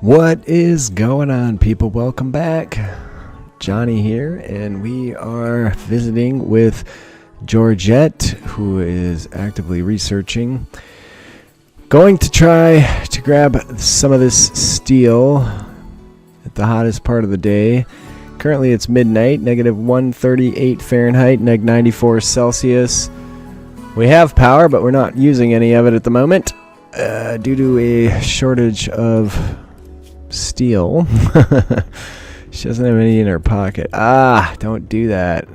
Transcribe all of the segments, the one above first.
What is going on, people? Welcome back. Johnny here, and we are visiting with Georgette, who is actively researching. Going to try to grab some of this steel at the hottest part of the day. Currently it's midnight, negative 138 Fahrenheit, neg 94 Celsius. We have power, but we're not using any of it at the moment due to a shortage of steel. She doesn't have any in her pocket. Don't do that.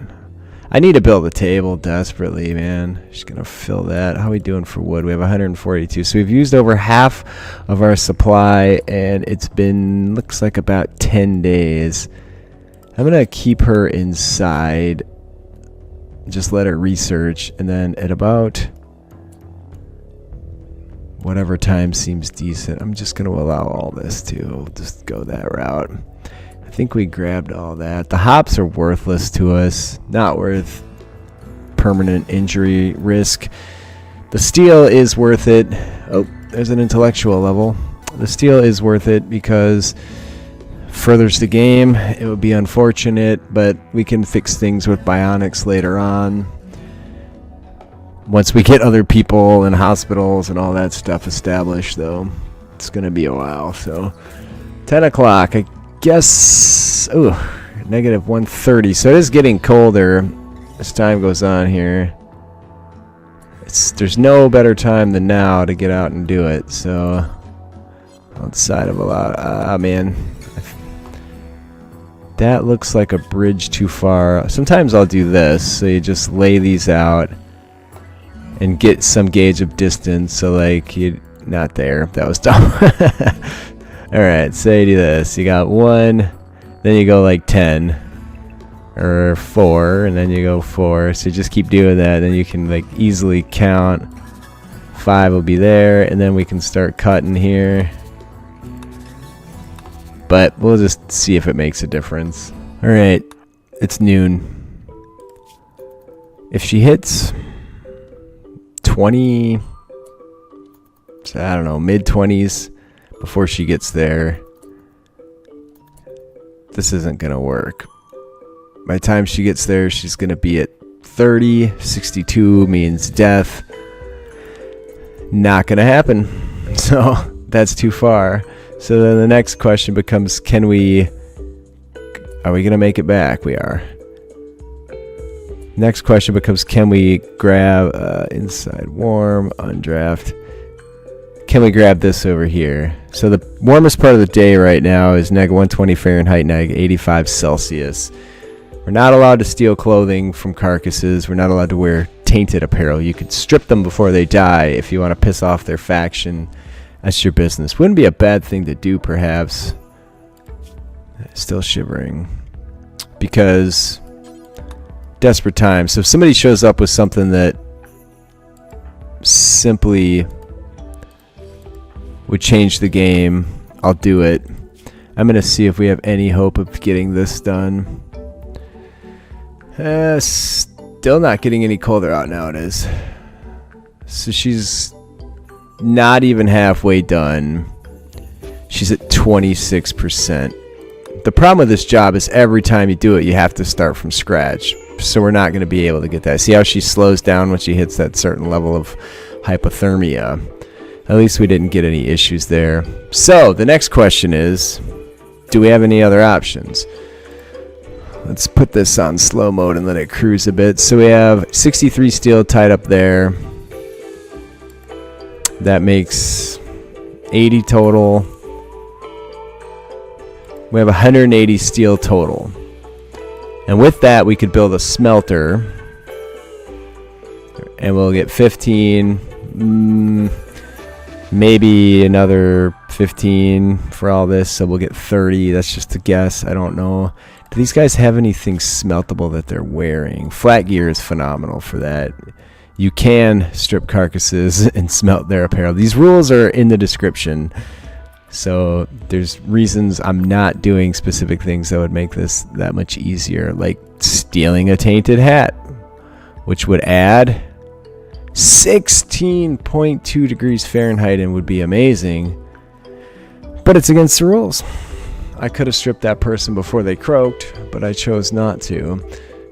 I need to build a table desperately, man. Just gonna fill that. How are we doing for wood? We have 142. So we've used over half of our supply, and it's been, looks like, about 10 days. I'm gonna keep her inside. Just let her research, and then at about whatever time seems decent, I'm just going to allow all this to just go that route. I think we grabbed all that. The hops are worthless to us, not worth permanent injury risk. The steel is worth it. Oh, there's an intellectual level. The steel is worth it because furthers the game. It would be unfortunate, but we can fix things with bionics later on. Once we get other people in hospitals and all that stuff established, though, it's going to be a while. So 10 o'clock, I guess. Ooh, negative 130. So it is getting colder as time goes on here. There's no better time than now to get out and do it. So outside of a lot, man, that looks like a bridge too far. Sometimes I'll do this. So you just lay these out and get some gauge of distance, so like you're not there. That was dumb. Alright, so you do this. You got 1, then you go like 10 or 4, and then you go 4. So you just keep doing that, then you can like easily count. 5 will be there, and then we can start cutting here. But we'll just see if it makes a difference. Alright, it's noon. If she hits 20, I don't know, mid-20s before she gets there, this isn't gonna work. By the time she gets there, she's gonna be at 30. 62 means death. Not gonna happen. So that's too far. So then the next question becomes, are we gonna make it back? We are. Next question becomes, can we grab inside warm, undraft? Can we grab this over here? So the warmest part of the day right now is neg 120 Fahrenheit, neg 85 Celsius. We're not allowed to steal clothing from carcasses. We're not allowed to wear tainted apparel. You could strip them before they die if you want to piss off their faction. That's your business. Wouldn't be a bad thing to do, perhaps. Still shivering. Because desperate times. So if somebody shows up with something that simply would change the game, I'll do it. I'm going to see if we have any hope of getting this done. Still not getting any colder out nowadays. So she's not even halfway done. She's at 26%. The problem with this job is every time you do it, you have to start from scratch. So we're not going to be able to get that. See how she slows down when she hits that certain level of hypothermia. At least we didn't get any issues there. So the next question is, do we have any other options? Let's put this on slow mode and let it cruise a bit. So we have 63 steel tied up there. That makes 80 total. We have 180 steel total. And with that, we could build a smelter. And we'll get 15. Maybe another 15 for all this. So we'll get 30. That's just a guess. I don't know. Do these guys have anything smeltable that they're wearing? Flat gear is phenomenal for that. You can strip carcasses and smelt their apparel. These rules are in the description. So there's reasons I'm not doing specific things that would make this that much easier, like stealing a tainted hat, which would add 16.2 degrees Fahrenheit and would be amazing. But it's against the rules. I could have stripped that person before they croaked, but I chose not to.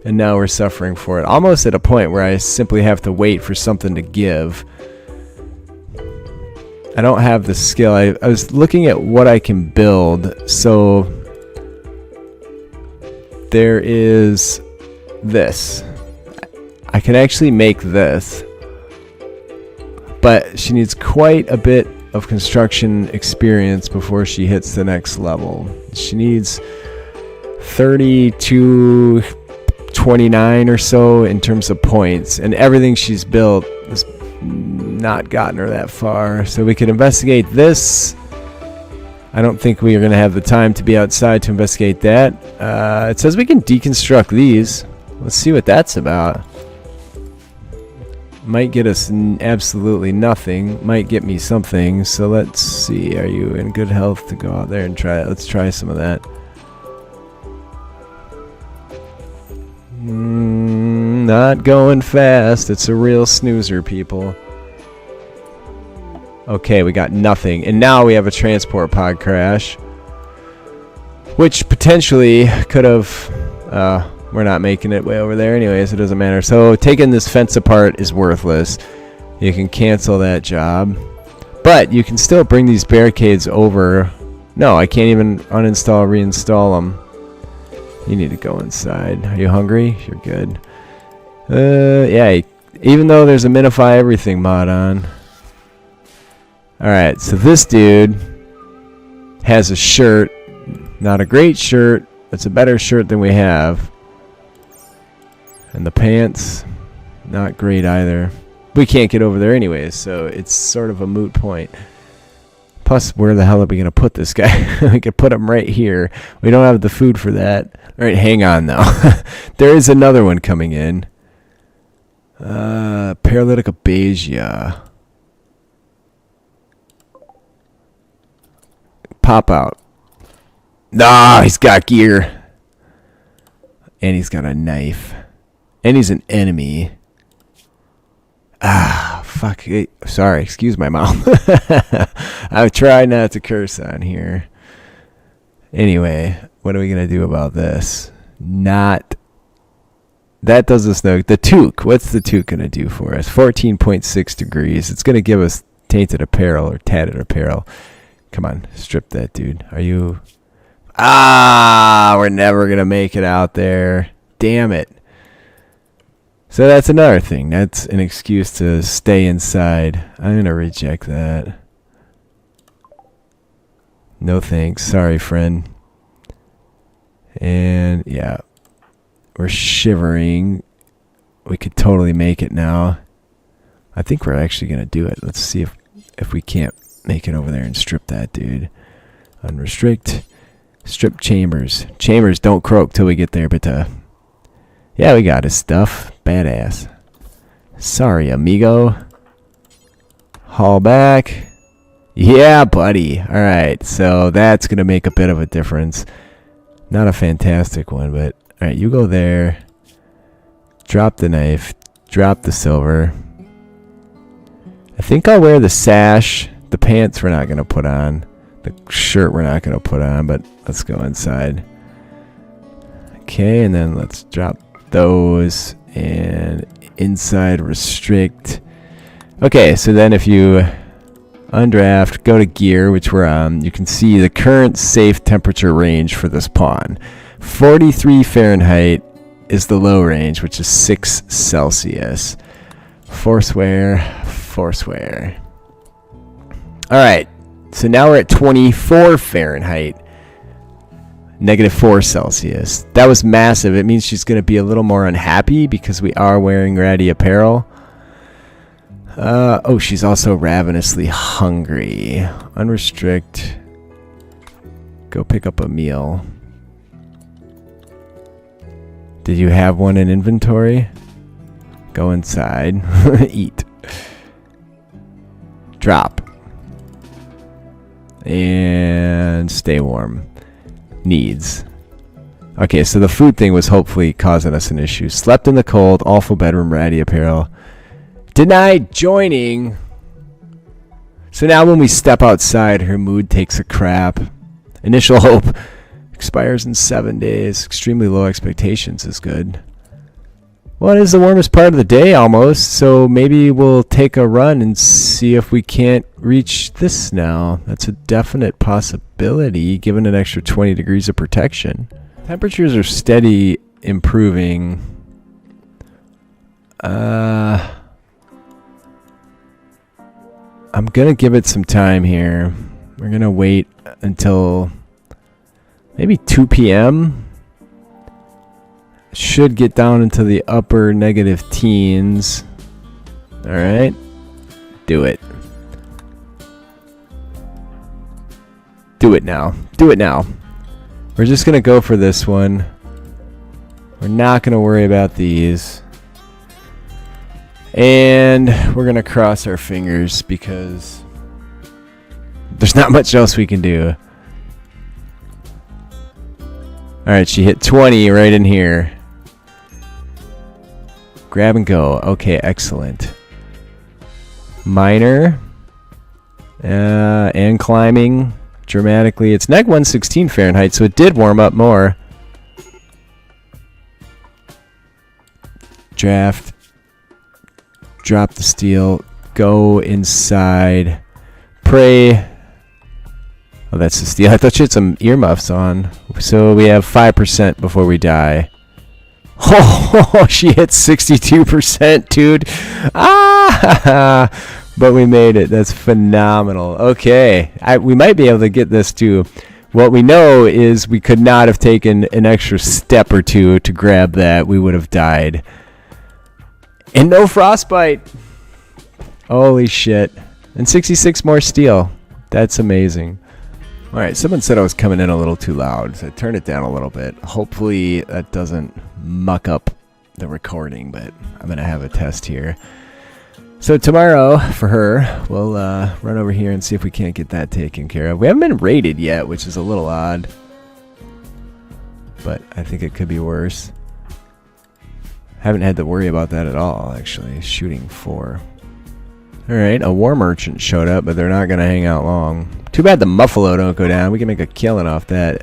And now we're suffering for it. Almost at a point where I simply have to wait for something to give. I don't have the skill. I was looking at what I can build. So there is this. I can actually make this. But she needs quite a bit of construction experience before she hits the next level. She needs 30 to 29 or so in terms of points, and everything she's built has not gotten her that far. So we could investigate this. I don't think we are going to have the time to be outside to investigate that. It says we can deconstruct these. Let's see what that's about. Might get us absolutely nothing. Might get me something. So let's see. Are you in good health to go out there and try it? Let's try some of that. Not going fast. It's a real snoozer, people. Okay, we got nothing. And now we have a transport pod crash. Which potentially could have... we're not making it way over there anyways. It doesn't matter. So taking this fence apart is worthless. You can cancel that job. But you can still bring these barricades over. No, I can't even uninstall, reinstall them. You need to go inside. Are you hungry? You're good. Yeah, even though there's a minify everything mod on. Alright, so this dude has a shirt. Not a great shirt. It's a better shirt than we have. And the pants, not great either. We can't get over there anyways, so it's sort of a moot point. Plus, where the hell are we going to put this guy? We could put him right here. We don't have the food for that. Alright, hang on though. There is another one coming in. Paralytic abasia. Pop out. Nah, he's got gear. And he's got a knife. And he's an enemy. Ah, fuck. Sorry, excuse my mouth. I've tried not to curse on here. Anyway, what are we going to do about this? Not... That does us no... The toque. What's the toque going to do for us? 14.6 degrees. It's going to give us tainted apparel or tatted apparel. Come on, strip that dude. Are you... Ah, we're never going to make it out there. Damn it. So that's another thing. That's an excuse to stay inside. I'm going to reject that. No thanks. Sorry, friend. And yeah, we're shivering. We could totally make it now. I think we're actually going to do it. Let's see if we can't make it over there and strip that dude. Unrestrict. Strip chambers. Chambers don't croak till we get there, but yeah, we got his stuff. Badass. Sorry, amigo. Haul back. Yeah, buddy. Alright, so that's going to make a bit of a difference. Not a fantastic one, but... Alright, you go there. Drop the knife. Drop the silver. I think I'll wear the sash. The pants we're not going to put on. The shirt we're not going to put on, but let's go inside. Okay, and then let's drop those. And inside restrict. Okay, so then if you undraft, go to gear, which we're on, you can see the current safe temperature range for this pawn. 43 Fahrenheit is the low range, which is 6 Celsius. Forswear, forswear. Alright, so now we're at 24 Fahrenheit. -4 Celsius. That was massive. It means she's going to be a little more unhappy because we are wearing ratty apparel. Oh, she's also ravenously hungry. Unrestrict. Go pick up a meal. Did you have one in inventory? Go inside. Eat. Drop. And stay warm. Needs. Okay, so the food thing was hopefully causing us an issue. Slept in the cold, awful bedroom, ratty apparel. Denied joining. So now when we step outside, her mood takes a crap. Initial hope expires in 7 days. Extremely low expectations is good. Well, it is the warmest part of the day almost, so maybe we'll take a run and see if we can't reach this now. That's a definite possibility, given an extra 20 degrees of protection. Temperatures are steady improving. I'm gonna give it some time here. We're gonna wait until maybe 2 p.m. Should get down into the upper negative teens. Alright. Do it. Do it now. Do it now. We're just going to go for this one. We're not going to worry about these. And we're going to cross our fingers because there's not much else we can do. Alright, she hit 20 right in here. Grab and go. Okay, excellent. Minor. And climbing dramatically. It's neg 116 Fahrenheit, so it did warm up more. Draft. Drop the steel. Go inside. Pray. Oh, that's the steel. I thought you had some earmuffs on. So we have 5% before we die. Oh, she hit 62%, dude. Ah! But we made it. That's phenomenal. Okay. We might be able to get this too. What we know is we could not have taken an extra step or two to grab that. We would have died. And no frostbite. Holy shit. And 66 more steel. That's amazing. All right, someone said I was coming in a little too loud, so I turned it down a little bit. Hopefully that doesn't muck up the recording, but I'm going to have a test here. So tomorrow, for her, we'll run over here and see if we can't get that taken care of. We haven't been raided yet, which is a little odd, but I think it could be worse. Haven't had to worry about that at all, actually. Shooting 4. All right, a war merchant showed up, but they're not going to hang out long. Too bad the Muffalo don't go down. We can make a killing off that.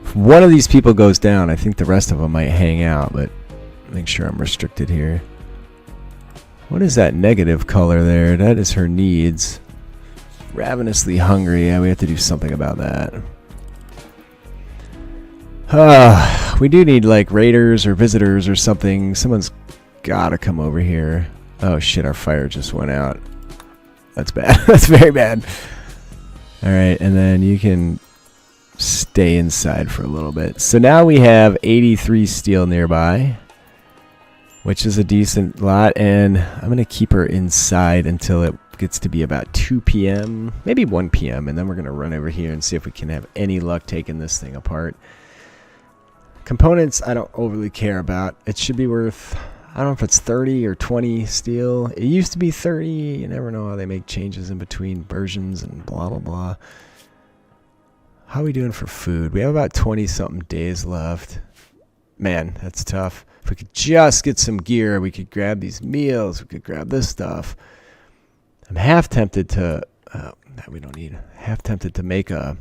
If one of these people goes down, I think the rest of them might hang out, but make sure I'm restricted here. What is that negative color there? That is her needs. Ravenously hungry. Yeah, we have to do something about that. We do need like raiders or visitors or something. Someone's got to come over here. Oh shit, our fire just went out. That's bad. That's very bad. Alright, and then you can stay inside for a little bit. So now we have 83 steel nearby, which is a decent lot, and I'm going to keep her inside until it gets to be about 2 p.m., maybe 1 p.m., and then we're going to run over here and see if we can have any luck taking this thing apart. Components I don't overly care about. It should be worth, I don't know if it's 30 or 20 steel. It used to be 30. You never know how they make changes in between versions and blah, blah, blah. How are we doing for food? We have about 20-something days left. Man, that's tough. If we could just get some gear, we could grab these meals. We could grab this stuff. I'm half tempted to... that we don't need. Half tempted to make a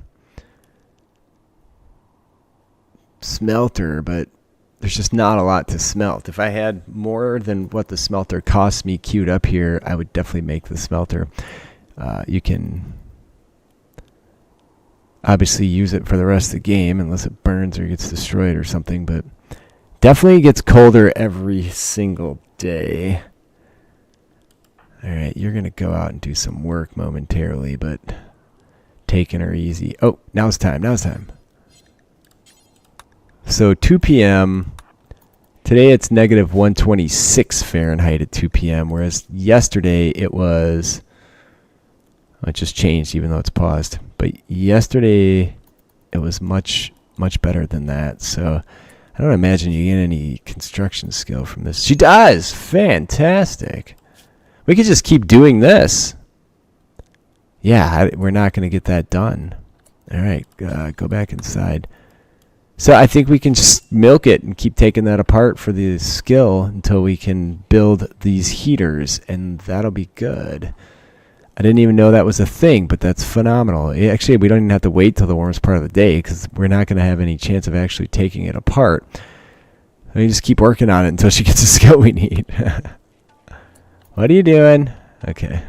smelter, but there's just not a lot to smelt. If I had more than what the smelter costs me queued up here, I would definitely make the smelter. You can obviously use it for the rest of the game unless it burns or gets destroyed or something, but definitely gets colder every single day. Alright, you're going to go out and do some work momentarily, but taking her easy. Oh, now it's time. Now it's time. So 2 p.m. Today it's negative 126 Fahrenheit at 2 p.m., whereas yesterday it was... It just changed even though it's paused. But yesterday it was much, much better than that. So I don't imagine you get any construction skill from this. She does! Fantastic! We could just keep doing this. Yeah, we're not going to get that done. Alright, go back inside. So I think we can just milk it and keep taking that apart for the skill until we can build these heaters, and that'll be good. I didn't even know that was a thing, but that's phenomenal. Actually, we don't even have to wait till the warmest part of the day because we're not going to have any chance of actually taking it apart. We just keep working on it until she gets the skill we need. What are you doing? Okay.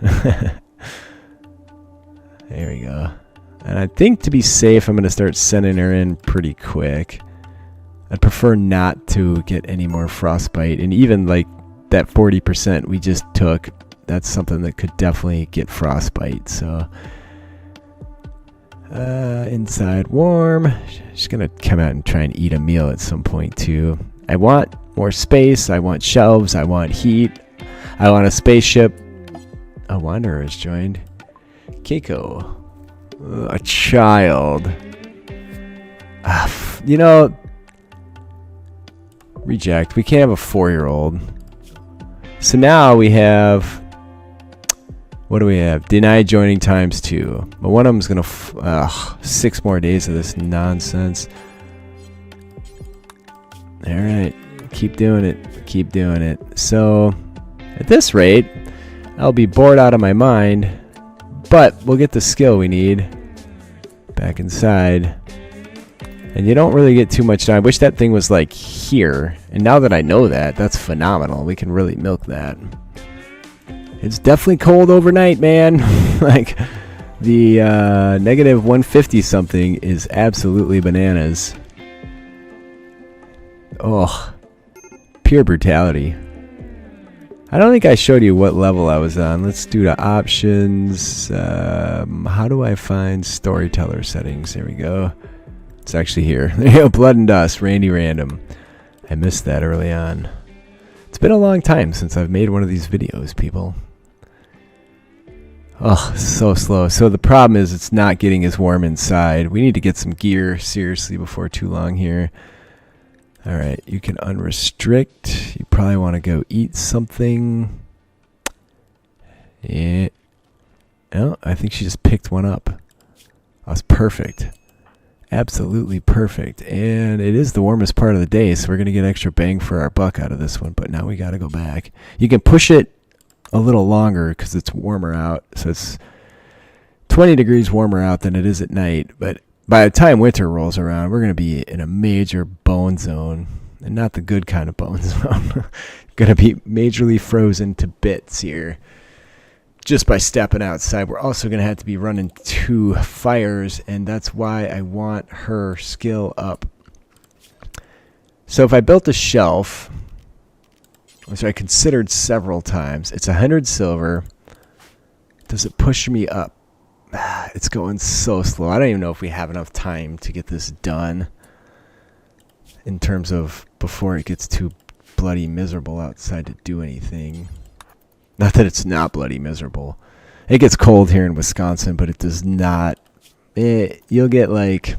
There we go. And I think to be safe, I'm going to start sending her in pretty quick. I'd prefer not to get any more frostbite. And even like that 40% we just took, that's something that could definitely get frostbite. So inside warm. She's going to come out and try and eat a meal at some point too. I want more space. I want shelves. I want heat. I want a spaceship. A wanderer has joined. Keiko. A child. You know, reject. We can't have a 4-year-old. So now we have, what do we have? Deny joining times 2. But one of them's going to, 6 more days of this nonsense. All right. Keep doing it. Keep doing it. So at this rate, I'll be bored out of my mind. But we'll get the skill we need back inside. And you don't really get too much time. I wish that thing was like here. And now that I know that, that's phenomenal. We can really milk that. It's definitely cold overnight, man. Like the negative 150 something is absolutely bananas. Oh, pure brutality. I don't think I showed you what level I was on. Let's do the options. How do I find storyteller settings? There we go. It's actually here. There you go. Blood and Dust, Randy Random. I missed that early on. It's been a long time since I've made one of these videos, people. Oh, so slow. So the problem is it's not getting as warm inside. We need to get some gear, seriously, before too long here. All right, you can unrestrict. You probably want to go eat something. Yeah. Oh, I think she just picked one up. That's perfect. Absolutely perfect. And it is the warmest part of the day, so we're going to get extra bang for our buck out of this one. But now we got to go back. You can push it a little longer because it's warmer out. So it's 20 degrees warmer out than it is at night. But by the time winter rolls around, we're going to be in a major bone zone. And not the good kind of bone zone. Going to be majorly frozen to bits here. Just by stepping outside. We're also going to have to be running 2 fires. And that's why I want her skill up. So if I built a shelf, which I considered several times, it's 100 silver. Does it push me up? It's going so slow. I don't even know if we have enough time to get this done in terms of before it gets too bloody miserable outside to do anything. Not that it's not bloody miserable. It gets cold here in Wisconsin, but it does not. You'll get like,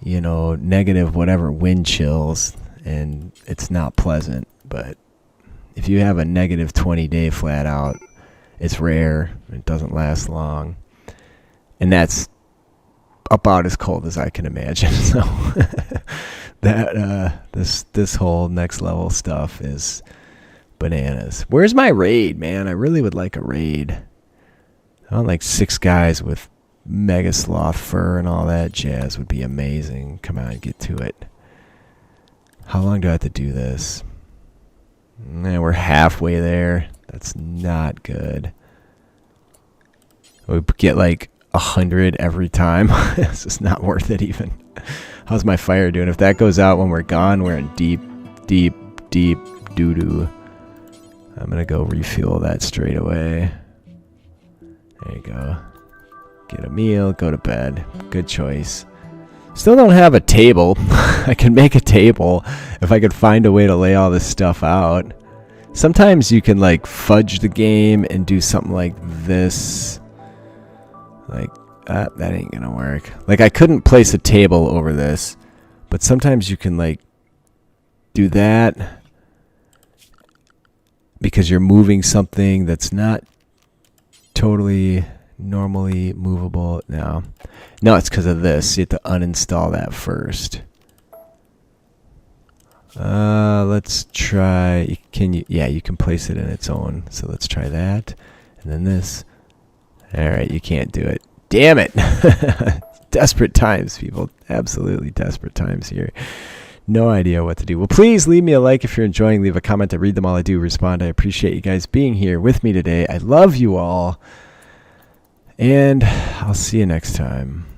you know, negative whatever wind chills, and it's not pleasant. But if you have a negative 20 day flat out, it's rare. It doesn't last long. And that's about as cold as I can imagine. So that this whole next level stuff is bananas. Where's my raid, man? I really would like a raid. I want like 6 guys with mega sloth fur and all that jazz would be amazing. Come on, get to it. How long do I have to do this? We're halfway there. That's not good. We get like 100 every time. This is not worth it even. How's my fire doing? If that goes out when we're gone, we're in deep, deep, deep doo-doo. I'm going to go refuel that straight away. There you go. Get a meal, go to bed. Good choice. Still don't have a table. I can make a table if I could find a way to lay all this stuff out. Sometimes you can like fudge the game and do something like this. Like, that ain't gonna work. Like, I couldn't place a table over this, but sometimes you can like do that because you're moving something that's not totally normally movable. No, it's because of this. You have to uninstall that first. Let's try. Yeah, you can place it in its own. So let's try that, and then this. All right, you can't do it. Damn it. Desperate times, people. Absolutely desperate times here. No idea what to do. Well, please leave me a like if you're enjoying. Leave a comment. I read them all. I do respond. I appreciate you guys being here with me today. I love you all. And I'll see you next time.